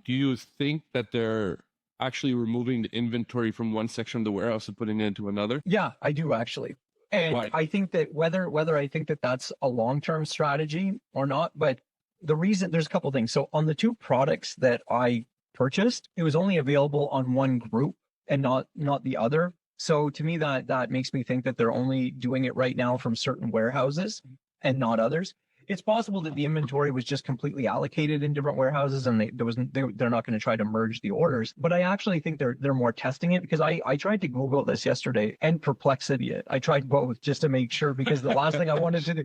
do you think that they're actually removing the inventory from one section of the warehouse and putting it into another? Yeah, I do actually. And Why? I think that whether I think that that's a long-term strategy or not, but the reason there's a couple things. So on the two products that I purchased, it was only available on one group and not the other. So to me that makes me think that they're only doing it right now from certain warehouses and not others. It's possible that the inventory was just completely allocated in different warehouses and they're not going to try to merge the orders. But I actually think they're more testing it because I tried to Google this yesterday and Perplexity it. I tried both just to make sure because the last thing I wanted to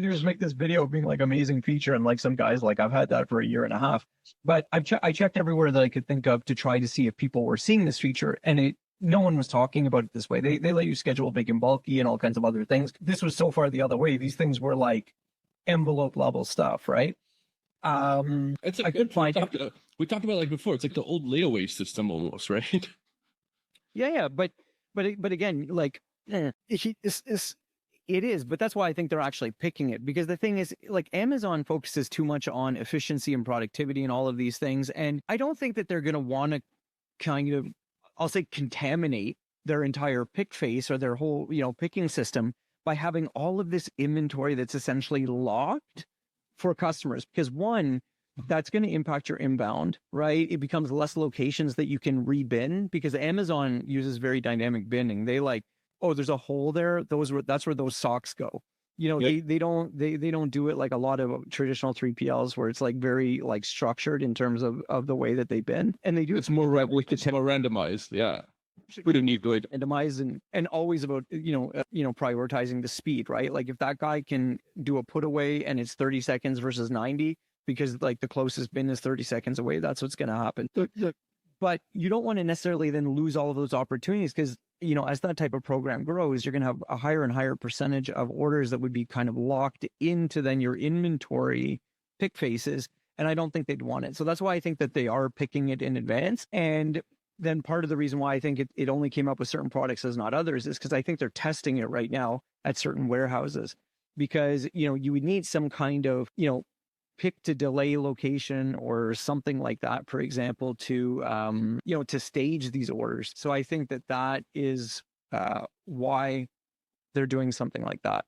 do is make this video being like amazing feature and like some guys like I've had that for a year and a half. But I checked everywhere that I could think of to try to see if people were seeing this feature and no one was talking about it this way. They let you schedule big and bulky and all kinds of other things. This was so far the other way. These things were like envelope level stuff, right? It's I could find it. we talked about it like before. It's like the old layaway system almost, right? Yeah, but again, like it is, but that's why I think they're actually picking it because the thing is, like Amazon focuses too much on efficiency and productivity and all of these things, and I don't think that they're going to want to kind of, I'll say, contaminate their entire pick face or their whole, picking system by having all of this inventory that's essentially locked for customers. Because one, that's going to impact your inbound, right? It becomes less locations that you can rebin because Amazon uses very dynamic binning. They like, oh, there's a hole there. That's where those socks go. Yep. They don't do it like a lot of traditional 3PLs where it's like very like structured in terms of the way that they bin. And they do It's more randomized. Yeah. We don't need good. randomize and always about prioritizing the speed, right? Like if that guy can do a put away and it's 30 seconds versus 90 because like the closest bin is 30 seconds away, that's what's going to happen. But you don't want to necessarily then lose all of those opportunities because as that type of program grows, you're going to have a higher and higher percentage of orders that would be kind of locked into then your inventory pick faces, and I don't think they'd want it. So that's why I think that they are picking it in advance. And then part of the reason why I think it only came up with certain products as not others is because I think they're testing it right now at certain warehouses because, you would need some kind of, pick to delay location or something like that, for example, to, to stage these orders. So I think that is why they're doing something like that.